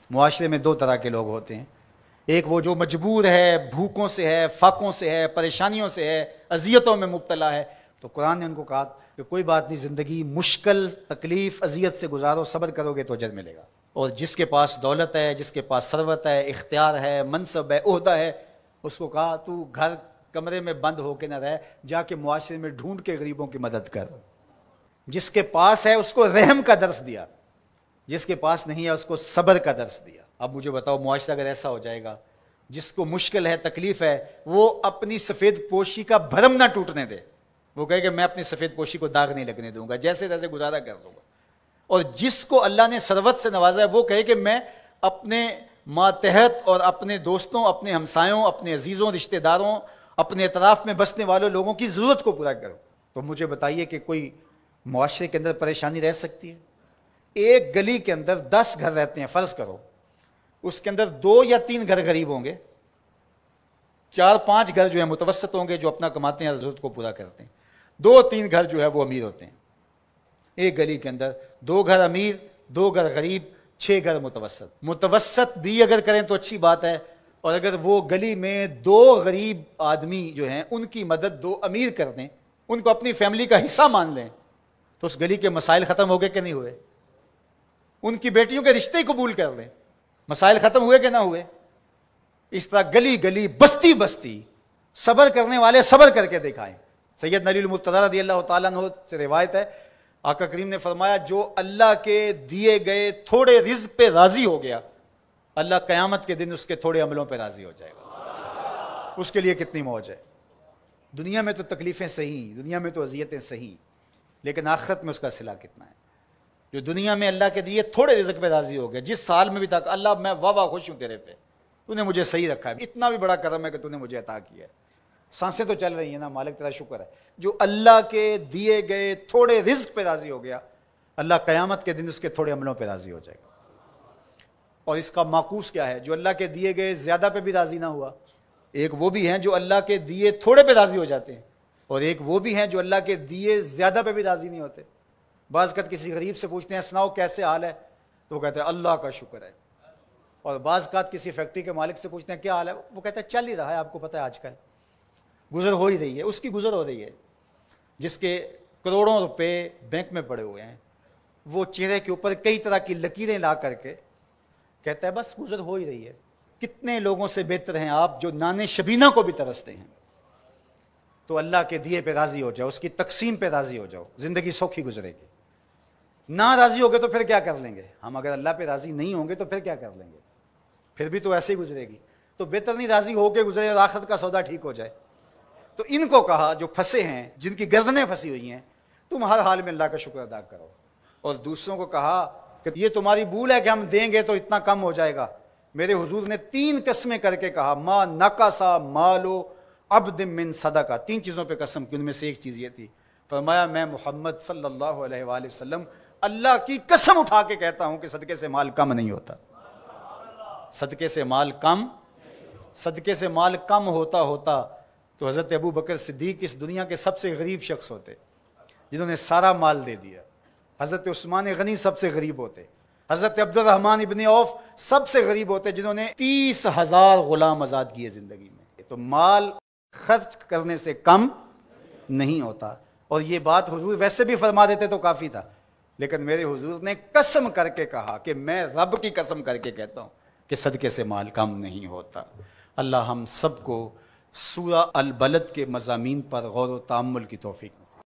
معاشرے میں دو طرح کے لوگ ہوتے ہیں، ایک وہ جو مجبور ہے، بھوکوں سے ہے، فاقوں سے ہے، پریشانیوں سے ہے، اذیتوں میں مبتلا ہے، تو قرآن نے ان کو کہا کہ کوئی بات نہیں، زندگی مشکل، تکلیف، اذیت سے گزارو، صبر کرو گے تو اجر ملے گا۔ اور جس کے پاس دولت ہے، جس کے پاس ثروت ہے، اختیار ہے، منصب ہے، عہدہ ہے، اس کو کہا تو گھر کمرے میں بند ہو کے نہ رہ، جا کے معاشرے میں ڈھونڈ کے غریبوں کی مدد کر۔ جس کے پاس ہے اس کو رحم کا درس دیا، جس کے پاس نہیں ہے اس کو صبر کا درس دیا۔ اب مجھے بتاؤ، معاشرہ اگر ایسا ہو جائے گا، جس کو مشکل ہے، تکلیف ہے، وہ اپنی سفید پوشی کا بھرم نہ ٹوٹنے دے، وہ کہے کہ میں اپنی سفید پوشی کو داغ نہیں لگنے دوں گا، جیسے تیسے گزارا کر دوں گا۔ اور جس کو اللہ نے ثروت سے نوازا ہے، وہ کہے کہ میں اپنے ماتحت اور اپنے دوستوں، اپنے ہمسایوں، اپنے عزیزوں، رشتہ داروں، اپنے اطراف میں بسنے والوں لوگوں کی ضرورت کو پورا کروں۔ تو مجھے بتائیے کہ کوئی معاشرے کے اندر پریشانی رہ سکتی ہے؟ ایک گلی کے اندر 10 گھر رہتے ہیں، فرض کرو اس کے اندر 2 یا 3 گھر غریب ہوں گے، 4-5 گھر جو ہیں متوسط ہوں گے، جو اپنا کماتے ہیں، ضرورت کو پورا کرتے ہیں، 2-3 گھر جو ہے وہ امیر ہوتے ہیں۔ ایک گلی کے اندر 2 گھر امیر، 2 گھر غریب، 6 گھر متوسط۔ متوسط بھی اگر کریں تو اچھی بات ہے، اور اگر وہ گلی میں 2 غریب آدمی جو ہیں ان کی مدد 2 امیر کر دیں، ان کو اپنی فیملی کا حصہ مان لیں، تو اس گلی کے مسائل ختم ہو گئے کہ نہیں ہوئے؟ ان کی بیٹیوں کے رشتے قبول کر لیں، مسائل ختم ہوئے کہ نہ ہوئے؟ اس طرح گلی گلی، بستی بستی، صبر کرنے والے صبر کر کے دکھائیں۔ سید علی المرتضیٰ رضی اللہ تعالیٰ عنہ سے روایت ہے، آقا کریم نے فرمایا جو اللہ کے دیے گئے تھوڑے رزق پہ راضی ہو گیا، اللہ قیامت کے دن اس کے تھوڑے عملوں پہ راضی ہو جائے گا۔ اس کے لیے کتنی موج ہے۔ دنیا میں تو تکلیفیں صحیح، دنیا میں تو اذیتیں صحیح، لیکن آخرت میں اس کا صلہ کتنا ہے؟ جو دنیا میں اللہ کے دیے تھوڑے رزق پہ راضی ہو گیا، جس سال میں بھی تھا اللہ میں واہ خوش ہوں تیرے پہ، تو نے مجھے صحیح رکھا ہے، اتنا بھی بڑا کرم ہے کہ تو نے مجھے عطا کیا ہے، سانسیں تو چل رہی ہیں نا، مالک تیرا شکر ہے۔ جو اللہ کے دیے گئے تھوڑے رزق پہ راضی ہو گیا، اللہ قیامت کے دن اس کے تھوڑے عملوں پہ راضی ہو جائے گا۔ اور اس کا معکوس کیا ہے؟ جو اللہ کے دیے گئے زیادہ پہ بھی راضی نہ ہوا، ایک وہ بھی ہیں جو اللہ کے دیے تھوڑے پہ راضی ہو جاتے ہیں، اور ایک وہ بھی ہیں جو اللہ کے دیے زیادہ پہ بھی راضی نہیں ہوتے۔ بعض اوقات کسی غریب سے پوچھتے ہیں سناؤ کیسے حال ہے، تو وہ کہتے ہیں اللہ کا شکر ہے۔ اور بعض اوقات کسی فیکٹری کے مالک سے پوچھتے ہیں کیا حال ہے، وہ کہتے ہیں چل ہی رہا ہے، آپ کو پتہ ہے آج کل گزر ہو ہی رہی ہے، اس کی گزر ہو رہی ہے۔ جس کے کروڑوں روپے بینک میں پڑے ہوئے ہیں، وہ چہرے کے اوپر کئی طرح کی لکیریں لا کر کے کہتا ہے بس گزر ہو ہی رہی ہے۔ کتنے لوگوں سے بہتر ہیں آپ جو نان شبینہ کو بھی ترستے ہیں۔ تو اللہ کے دیے پہ راضی ہو جاؤ، اس کی تقسیم پہ راضی ہو جاؤ، زندگی سوکھی گزرے گی۔ نہ راضی ہو گے تو پھر کیا کر لیں گے ہم؟ اگر اللہ پہ راضی نہیں ہوں گے تو پھر کیا کر لیں گے؟ پھر بھی تو ایسے ہی گزرے گی۔ تو بہتر نہیں راضی ہو کے گزرے اور آخرت کا سودا ٹھیک ہو جائے۔ تو ان کو کہا جو پھنسے ہیں، جن کی گردنیں پھنسی ہوئی ہیں، تم ہر حال میں اللہ کا شکر ادا کرو۔ اور دوسروں کو کہا کہ یہ تمہاری بھول ہے کہ ہم دیں گے تو اتنا کم ہو جائے گا۔ میرے حضور نے 3 قسمیں کر کے کہا ما نقصا مالو عبد من صدقہ، 3 چیزوں پہ قسم کی، ان میں سے ایک چیز یہ تھی، فرمایا میں محمد صلی اللہ علیہ وآلہ وسلم اللہ کی قسم اٹھا کے کہتا ہوں کہ صدقے سے مال کم نہیں ہوتا۔ صدقے سے مال کم، صدقے سے مال کم ہوتا تو حضرت ابو بکر صدیق اس دنیا کے سب سے غریب شخص ہوتے، جنہوں نے سارا مال دے دیا۔ حضرت عثمان غنی سب سے غریب ہوتے، حضرت عبد الرحمن ابن عوف سب سے غریب ہوتے، جنہوں نے 30,000 غلام آزاد کیے زندگی میں۔ تو مال خرچ کرنے سے کم نہیں ہوتا۔ اور یہ بات حضور ویسے بھی فرما دیتے تو کافی تھا، لیکن میرے حضور نے قسم کر کے کہا کہ میں رب کی قسم کر کے کہتا ہوں کہ صدقے سے مال کم نہیں ہوتا۔ اللہ ہم سب کو سورہ البلد کے مضامین پر غور و تأمل کی توفیق